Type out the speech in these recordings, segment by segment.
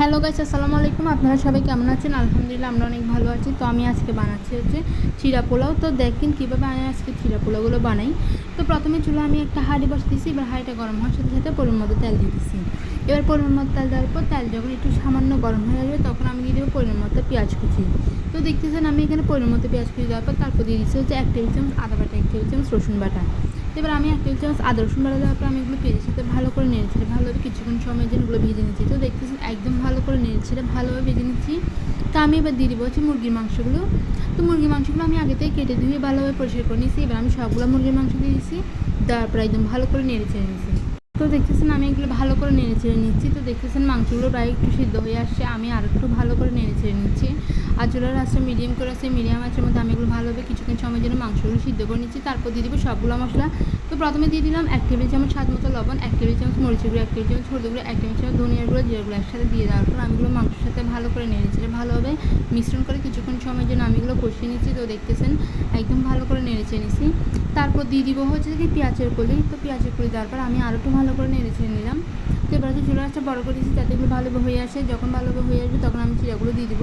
Hello guys, আসসালামু আলাইকুম। আপনারা সবাই কেমন আছেন? আলহামদুলিল্লাহ আমরা অনেক ভালো আছি। তো আমি আজকে বানাচ্ছি চিড়া পোলাও। তো দেখেন কীভাবে আমি আজকে চিড়া পোলাওগুলো বানাই। তো প্রথমে চুলা আমি একটা হাঁড়ি বসে দিয়েছি। এবার হাঁড়িটা গরম হওয়ার সাথে সাথে পরিমাণ মতো তেল দিয়ে দিচ্ছি। এবার পরিমাণ মতো তেল দেওয়ার পর তেল যখন একটু সামান্য গরম হয়ে আসবে তখন আমি দিয়ে দেবো পরিমাণ মতো পেঁয়াজ কুচি। তো দেখতেছেন আমি এখানে পরিমাণ মতো পেঁয়াজ কুচি দেওয়ার পর তারপর দিয়ে দিচ্ছি 1 টেবিল চামচ আদা বাটা, 1 টেবিল চামচ রসুন বাটা। এবার আমি 1 টেবিল চামচ আদা রসুন বাটা দেওয়ার পর আমি এগুলো পেঁয়াজের সাথে ভালো করে নেড়েছি, ভালোভাবে কিছুক্ষণ সময়ের জন্য এগুলো ভেজে নিচ্ছি। তো দেখতেছেন একদম ভালো করে নেড়েছি, ভালোভাবে ভেজে নিচ্ছি। তো আমি এবার দিয়ে দিব মুরগির মাংসগুলো। তো মুরগির মাংসগুলো আমি আগে থেকে কেটে ধুয়ে ভালোভাবে পরিষ্কার করে নিয়েছি। এবার আমি সবগুলো মুরগির মাংস দিয়ে দিচ্ছি, দেওয়ার পর একদম ভালো করে নেড়ে ছেড়ে নিচ্ছি। তো দেখতেছেন আমি এগুলো ভালো করে নেড়ে ছেড়ে নিচ্ছি। তো দেখতেছেন মাংসগুলো প্রায় একটু সিদ্ধ হয়ে আসছে, আমি আর একটু ভালো করে নেড়ে ছেড়ে নিচ্ছি। আর চুলার আঁচটা মিডিয়াম করে আছে, মিডিয়াম আঁচের মধ্যে আমি এগুলো ভালোভাবে কিছুক্ষণ সময়ের জন্য মাংসগুলো সিদ্ধ করে নিচ্ছি। তারপর দিয়ে দিব সবগুলো মশলা। তো প্রথমে দিয়ে দিলাম 1 টেবিল চামচ স্বাদ মতো লবণ, 1 টেবিল চামচ মরিচের গুঁড়ো, 1 টেবিল চামচ হলুদ গুঁড়ো, 1 টেবিল চামচ ধনিয়ার গুঁড়ো, জিরার গুঁড়ো একসাথে দিয়ে দেওয়ার পর আমি এগুলো মাংসের সাথে ভালো করে নেড়ে ছেড়ে ভালোভাবে মিশ্রণ করে কিছুক্ষণ সময়ের জন্য আমি এগুলো কষিয়ে নিচ্ছি। তো দেখতেছেন একদম ভালো করে নেড়ে ছেড়ে নিচ্ছি। তারপর দিয়ে দিব কি পেঁয়াজের কলি। তো পেঁয়াজের কলি দেওয়ার পর আমি আরও একটু ভালো করে নেড়ে ছেড়ে নিলাম। তো এবার চুলার আঁচটা বড় করে দিচ্ছি যাতে এগুলো ভালোভাবে হয়ে আসে। যখন ভালোভাবে হয়ে আসবে তখন আমি চিড়াগুলো দিয়ে দিব।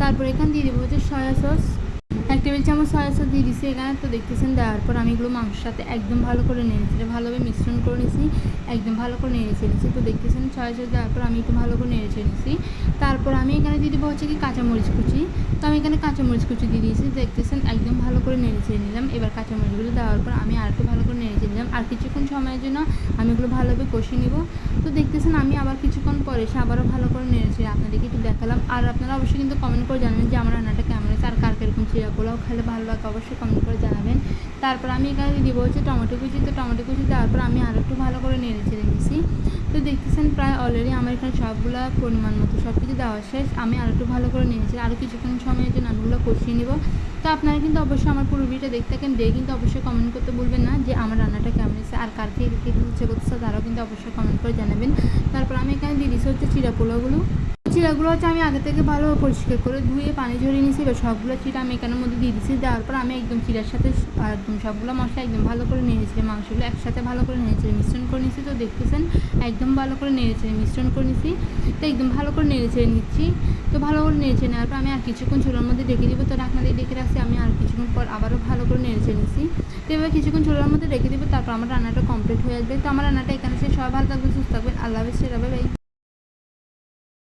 তারপর এখানে দিয়ে দেবো সয়া সস, 1 টেবিল চামচ সয়া সস দিয়ে দিচ্ছি এখানে। তো দেখতেছেন দেওয়ার পর আমি এগুলো মাংসের সাথে একদম ভালো করে নেড়েছি, ভালোভাবে মিশ্রণ করে নিয়েছি, একদম ভালো করে নেড়েছে নিচ্ছি। তো দেখতেছেন সয়া সস দেওয়ার পর আমি একটু ভালো করে নেড়েছে নিচ্ছি। তারপর আমি এখানে দিয়ে দেবো কাঁচামরিচ কুচি। তো আমি এখানে কাঁচামরিচ কুচি দিয়ে দিয়েছি। দেখতেছেন একদম ভালো করে নেড়েছে নিলাম। এবার কাঁচামরিচগুলো দেওয়ার পর আমি আর একটু ভালো করে নেড়েছে নিলাম। আর কিছুক্ষণ সময়ের জন্য আমি এগুলো ভালোভাবে কষিয়ে নিব। তো দেখতেছেন আমি আবার কিছুক্ষণ পরে এসে আবারও ভালো করে নেড়েছি, আপনাদেরকে একটু দেখালাম। আর আপনারা অবশ্যই কিন্তু কমেন্ট করে জানাবেন যে আমার রান্নাটা কেমন হয়েছে, আর কার কীরকম চিড়া পোলাও খেলে ভালো লাগে অবশ্যই কমেন্ট করে জানাবেন। তারপর আমি এখানে দিব টমেটো কুচি। তো টমেটো কুচি দেওয়ার পর আমি আরও একটু ভালো করে নেড়ে ছেড়ে নিয়েছি। তো দেখতেছেন প্রায় অলরেডি আমার এখানে সবগুলো পরিমাণ মতো সব কিছু দেওয়া শেষ। আমি আরও একটু ভালো করে নিয়েছি, আরও কিছুক্ষণ সময়ের জন্য আমি ওগুলো কষিয়ে নিব। তো আপনারা কিন্তু অবশ্যই আমার পুরো ভিডিওটা দেখতে থাকেন, দিয়ে কিন্তু অবশ্যই কমেন্ট করতে ভুলবেন না যে আমার রান্নাটা কেমন হয়েছে, আর কার কে ইচ্ছে করতেছে তারাও কিন্তু অবশ্যই কমেন্ট করে জানাবেন। তারপর আমি এখানে দিয়ে দিচ্ছি চিড়া পোলাওগুলো। চিড়াগুলো আমি আগে থেকে ভালো পরিষ্কার করে ধুয়ে পানি ঝরিয়ে নিয়েছি। এবার সবগুলো চিড়া আমি এখানের মধ্যে দিয়ে দিচ্ছি। দেওয়ার পর আমি একদম চিড়ার সাথে একদম সবগুলো মশলা একদম ভালো করে নেড়েছি, মাংসগুলো একসাথে ভালো করে নেড়েছি, মিশ্রণ করে নিচ্ছি। তো দেখতেছেন একদম ভালো করে নেড়েছে মিশ্রণ করে নিচ্ছি। তো একদম ভালো করে নেড়েছে নিচ্ছি। তো ভালো করে নেড়েছে নেওয়ার পর আমি আর কিছুক্ষণ চুলার মধ্যে রেখে দিব। তো ঢাকনা দিয়ে রেখে রাখছি। আমি আর কিছুক্ষণ পর আবারও ভালো করে নেড়েছে নিচ্ছি। তো এবার কিছুক্ষণ চুলার মধ্যে রেখে দিব। তারপর আমার রান্নাটা কমপ্লিট হয়ে আসবে। তো আমার রান্নাটা এখানে সবাই ভালো থাকবেন, সুস্থ থাকবেন। আল্লাহ হাফেজ। Bye bye.